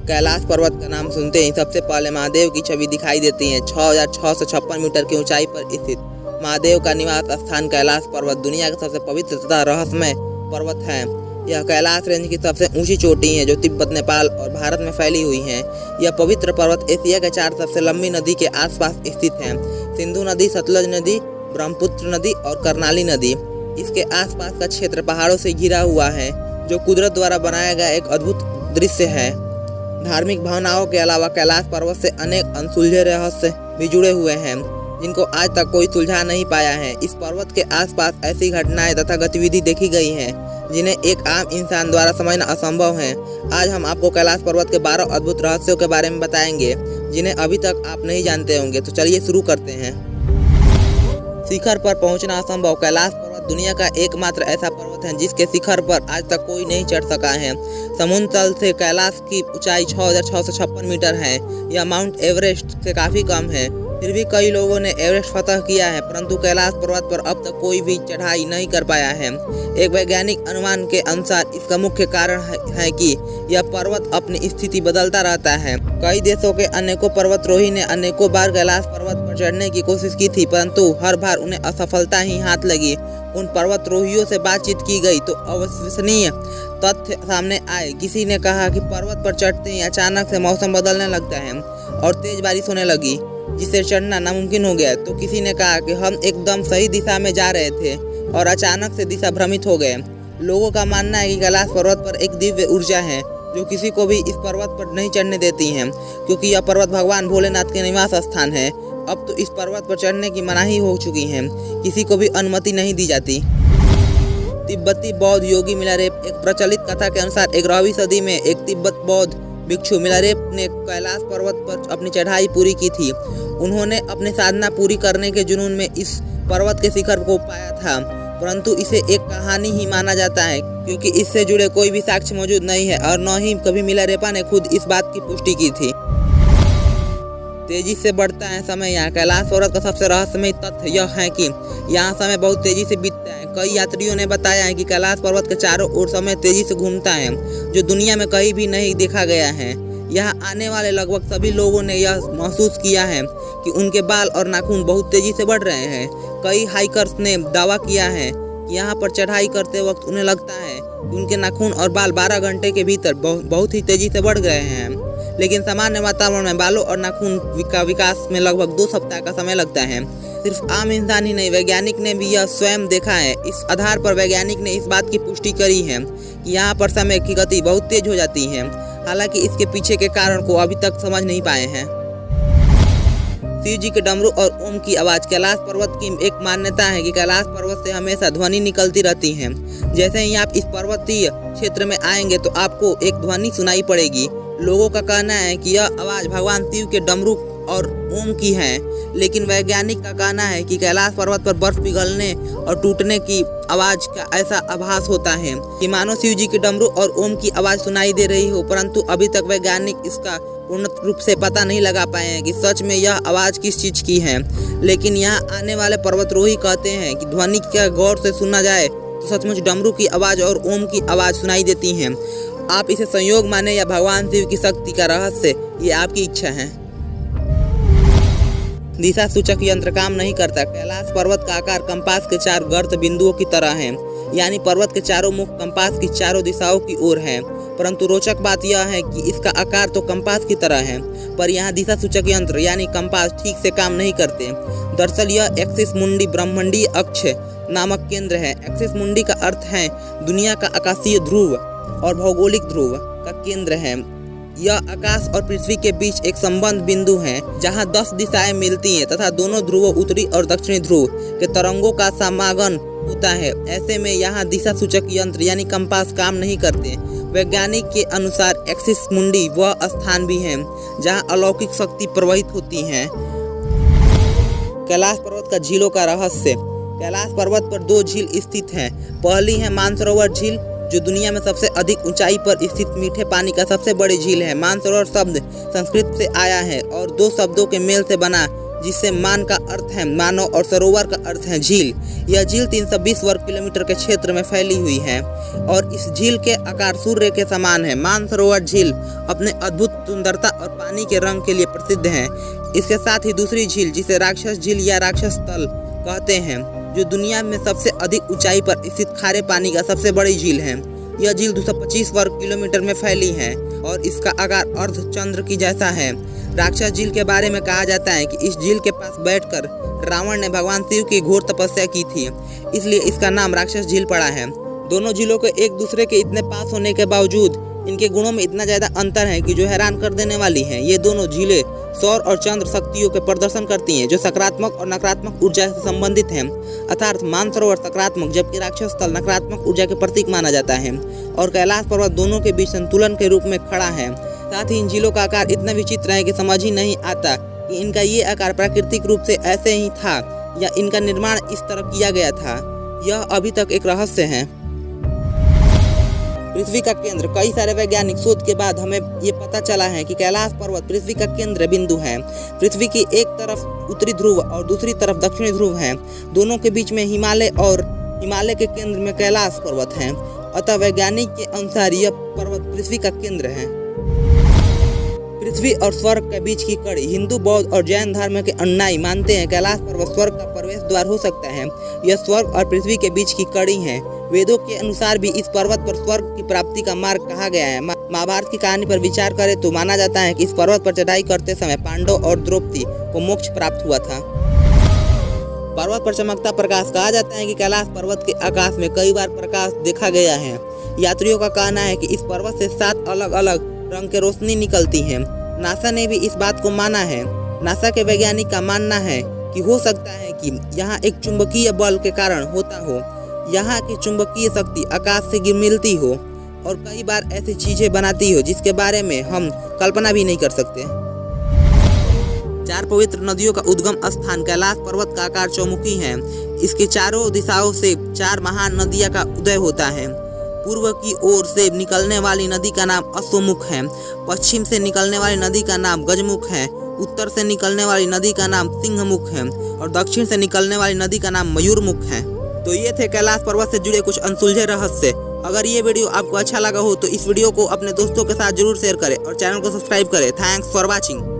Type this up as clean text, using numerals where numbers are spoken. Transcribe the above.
कैलाश पर्वत का नाम सुनते ही सबसे पहले महादेव की छवि दिखाई देती है। 6,656 मीटर की ऊंचाई पर स्थित महादेव का निवास स्थान कैलाश पर्वत दुनिया का सबसे पवित्र तथा रहस्यमय पर्वत है। यह कैलाश रेंज की सबसे ऊंची चोटी है जो तिब्बत, नेपाल और भारत में फैली हुई है। यह पवित्र पर्वत एशिया के 4 सबसे लंबी नदी के आसपास स्थित है, सिंधु नदी, सतलज नदी, ब्रह्मपुत्र नदी और कर्णाली नदी। इसके आसपास का क्षेत्र पहाड़ों से घिरा हुआ है जो कुदरत द्वारा बनाया गया एक अद्भुत दृश्य है। धार्मिक भावनाओं के अलावा कैलाश पर्वत से अनेक अनसुलझे रहस्य भी जुड़े हुए हैं जिनको आज तक कोई सुलझा नहीं पाया है। इस पर्वत के आसपास ऐसी घटनाएं तथा गतिविधि देखी गई हैं जिन्हें एक आम इंसान द्वारा समझना असंभव है। आज हम आपको कैलाश पर्वत के 12 अद्भुत रहस्यों के बारे में बताएंगे जिन्हें अभी तक आप नहीं जानते होंगे। तो चलिए शुरू करते हैं। शिखर पर पहुंचना असंभव। कैलाश पर्वत दुनिया का एकमात्र ऐसा पर्वत है जिसके शिखर पर आज तक कोई नहीं चढ़ सका है। समुद्र तल से कैलाश की ऊंचाई 6,656 मीटर है। यह माउंट एवरेस्ट से काफी कम है। फिर भी कई लोगों ने एवरेस्ट फतह किया है, परंतु कैलाश पर्वत पर अब तक कोई भी चढ़ाई नहीं कर पाया है। एक वैज्ञानिक अनुमान के अनुसार इसका मुख्य कारण है कि यह पर्वत अपनी स्थिति बदलता रहता है। कई देशों के अनेकों पर्वतारोही ने अनेकों बार कैलाश पर्वत पर चढ़ने की कोशिश की थी, परंतु हर बार उन्हें असफलता ही हाथ लगी। उन पर्वतारोहियों से बातचीत की गई तो अविश्वसनीय तथ्य सामने आए। किसी ने कहा कि पर्वत पर चढ़ते ही अचानक से मौसम बदलने लगता है और तेज बारिश होने लगी जिससे चढ़ना नामुमकिन हो गया। तो किसी ने कहा कि हम एकदम सही दिशा में जा रहे थे और अचानक से दिशा भ्रमित हो गए। लोगों का मानना है कि कैलाश पर्वत पर एक दिव्य ऊर्जा है जो किसी को भी इस पर्वत पर नहीं चढ़ने देती है, क्योंकि यह पर्वत भगवान भोलेनाथ के निवास स्थान है। अब तो इस पर्वत पर चढ़ने की मनाही हो चुकी है, किसी को भी अनुमति नहीं दी जाती। तिब्बती बौद्ध योगी मिलारेप। एक प्रचलित कथा के अनुसार 11वीं सदी में एक तिब्बत बौद्ध भिक्षु मिलारेप ने कैलाश पर्वत पर अपनी चढ़ाई पूरी की थी। उन्होंने अपनी साधना पूरी करने के जुनून में इस पर्वत के शिखर को पाया था, परंतु इसे एक कहानी ही माना जाता है क्योंकि इससे जुड़े कोई भी साक्ष्य मौजूद नहीं है और न ही कभी मिलारेपा ने खुद इस बात की पुष्टि की थी। तेजी से बढ़ता है समय। यहाँ कैलाश पर्वत का सबसे रहस्यमय तथ्य यह है कि यहाँ समय बहुत तेजी से बीतता है। कई यात्रियों ने बताया है कि कैलाश पर्वत के चारों ओर समय तेजी से घूमता है जो दुनिया में कहीं भी नहीं देखा गया है। यहाँ आने वाले लगभग सभी लोगों ने यह महसूस किया है कि उनके बाल और नाखून बहुत तेजी से बढ़ रहे हैं। कई हाइकर्स ने दावा किया है कि यहाँ पर चढ़ाई करते वक्त उन्हें लगता है कि उनके नाखून और बाल 12 घंटे के भीतर बहुत ही तेजी से बढ़ गए हैं, लेकिन सामान्य वातावरण में बालों और नाखून का विकास में लगभग 2 सप्ताह का समय लगता है। सिर्फ आम इंसान ही नहीं, वैज्ञानिक ने भी यह स्वयं देखा है। इस आधार पर वैज्ञानिक ने इस बात की पुष्टि करी है कि यहाँ पर समय की गति बहुत तेज हो जाती है। हालांकि इसके पीछे के कारण को अभी तक समझ नहीं पाए हैं। शिव जी के डमरू और ओम की आवाज। कैलाश पर्वत की एक मान्यता है कि कैलाश पर्वत से हमेशा ध्वनि निकलती रहती है। जैसे ही आप इस पर्वतीय क्षेत्र में आएंगे तो आपको एक ध्वनि सुनाई पड़ेगी। लोगों का कहना है कि यह आवाज भगवान शिव के डमरू और ओम की है, लेकिन वैज्ञानिक का कहना है कि कैलाश पर्वत पर बर्फ पिघलने और टूटने की आवाज का ऐसा आभास होता है कि मानो शिव जी के डमरू और ओम की आवाज सुनाई दे रही हो, परंतु अभी तक वैज्ञानिक इसका पूर्ण रूप से पता नहीं लगा पाए हैं कि सच में यह आवाज किस चीज की है। लेकिन यहाँ आने वाले पर्वतारोही कहते हैं कि ध्वनि का गौर से सुना जाए तो सचमुच डमरू की आवाज और ओम की आवाज सुनाई देती है। आप इसे संयोग माने या भगवान शिव की शक्ति का रहस्य, ये आपकी इच्छा है। दिशा सूचक यंत्र काम नहीं करता। कैलाश पर्वत का आकार कंपास के 4 गर्त बिंदुओं की तरह है, यानी पर्वत के चारों मुख कंपास की चारों दिशाओं की ओर है। परंतु रोचक बात यह है कि इसका आकार तो कंपास की तरह है, पर यहाँ दिशा सूचक यंत्र यानी कंपास ठीक से काम नहीं करते। दरअसल यह एक्सिस मुंडी ब्रह्मंडीय अक्ष नामक केंद्र है। एक्सिस मुंडी का अर्थ है दुनिया का आकाशीय ध्रुव और भौगोलिक ध्रुव का केंद्र है। यह आकाश और पृथ्वी के बीच एक संबंध बिंदु है जहां 10 दिशाएं मिलती हैं तथा दोनों ध्रुवों उत्तरी और दक्षिणी ध्रुव के तरंगों का समागम होता है। ऐसे में यहाँ दिशा सूचक यंत्र यानी कंपास काम नहीं करते। वैज्ञानिक के अनुसार एक्सिस मुंडी वह स्थान भी है जहां अलौकिक शक्ति प्रवाहित होती है। कैलाश पर्वत का झीलों का रहस्य। कैलाश पर्वत पर 2 झील स्थित हैं। पहली है मानसरोवर झील जो दुनिया में सबसे अधिक ऊंचाई पर स्थित मीठे पानी का सबसे बड़ी झील है। मानसरोवर शब्द संस्कृत से आया है और 2 शब्दों के मेल से बना जिससे मान का अर्थ है मानव और सरोवर का अर्थ है झील। यह झील 320 वर्ग किलोमीटर के क्षेत्र में फैली हुई है और इस झील के आकार सूर्य के समान है। मानसरोवर झील अपने अद्भुत सुंदरता और पानी के रंग के लिए प्रसिद्ध है। इसके साथ ही दूसरी झील जिसे राक्षस झील या राक्षस तल कहते हैं, जो दुनिया में सबसे अधिक ऊंचाई पर स्थित खारे पानी का सबसे बड़ी झील है। यह झील 225 वर्ग किलोमीटर में फैली है और इसका आकार अर्धचंद्र की जैसा है। राक्षस झील के बारे में कहा जाता है कि इस झील के पास बैठकर रावण ने भगवान शिव की घोर तपस्या की थी, इसलिए इसका नाम राक्षस झील पड़ा है। दोनों झीलों के एक दूसरे के इतने पास होने के बावजूद इनके गुणों में इतना ज्यादा अंतर है कि जो हैरान कर देने वाली है। ये दोनों झीलें सौर और चंद्र शक्तियों के प्रदर्शन करती हैं, जो सकारात्मक और नकारात्मक ऊर्जा से संबंधित हैं। अर्थात मानसरोवर सकारात्मक जबकि राक्षस तल नकारात्मक ऊर्जा के प्रतीक माना जाता है और कैलाश पर्वत दोनों के बीच संतुलन के रूप में खड़ा है। साथ ही इन झीलों का आकार इतना विचित्र है कि समझ ही नहीं आता कि इनका ये आकार प्राकृतिक रूप से ऐसे ही था या इनका निर्माण इस तरह किया गया था। यह अभी तक एक रहस्य है। पृथ्वी का केंद्र। कई सारे वैज्ञानिक शोध के बाद हमें ये पता चला है कि कैलाश पर्वत पृथ्वी का केंद्र बिंदु है। पृथ्वी की एक तरफ उत्तरी ध्रुव और दूसरी तरफ दक्षिणी ध्रुव है। दोनों के बीच में हिमालय और हिमालय के केंद्र में कैलाश पर्वत है। अतः वैज्ञानिक के अनुसार यह पर्वत पृथ्वी का केंद्र है। पृथ्वी और स्वर्ग के बीच की कड़ी। हिंदू, बौद्ध और जैन धर्म के अनुयायी मानते हैं कैलाश पर्वत स्वर्ग का प्रवेश द्वार हो सकता है। यह स्वर्ग और पृथ्वी के बीच की कड़ी है। वेदों के अनुसार भी इस पर्वत पर स्वर्ग की प्राप्ति का मार्ग कहा गया है। महाभारत की कहानी पर विचार करें तो माना जाता है कि इस पर्वत पर चढ़ाई करते समय पांडव और द्रौपदी को मोक्ष प्राप्त हुआ था। पर्वत पर चमकता प्रकाश। कहा जाता है कि कैलाश पर्वत के आकाश में कई बार प्रकाश देखा गया है। यात्रियों का कहना है कि इस पर्वत से 7 अलग अलग रंग के रोशनी निकलती है। नासा ने भी इस बात को माना है। नासा के वैज्ञानिक का मानना है कि हो सकता है कि यहाँ एक चुंबकीय बल के कारण होता हो। यहाँ की चुंबकीय शक्ति आकाश से मिलती हो और कई बार ऐसी चीजें बनाती हो जिसके बारे में हम कल्पना भी नहीं कर सकते। 4 पवित्र नदियों का उद्गम स्थान। कैलाश पर्वत का आकार चौमुखी है। इसके चारों दिशाओं से 4 महान नदियों का उदय होता है। पूर्व की ओर से निकलने वाली नदी का नाम अश्वमुख है। पश्चिम से निकलने वाली नदी का नाम गजमुख है। उत्तर से निकलने वाली नदी का नाम सिंहमुख है और दक्षिण से निकलने वाली नदी का नाम मयूरमुख है। तो ये थे कैलाश पर्वत से जुड़े कुछ अनसुलझे रहस्य। अगर ये वीडियो आपको अच्छा लगा हो तो इस वीडियो को अपने दोस्तों के साथ जरूर शेयर करें और चैनल को सब्सक्राइब करें। Thanks for watching.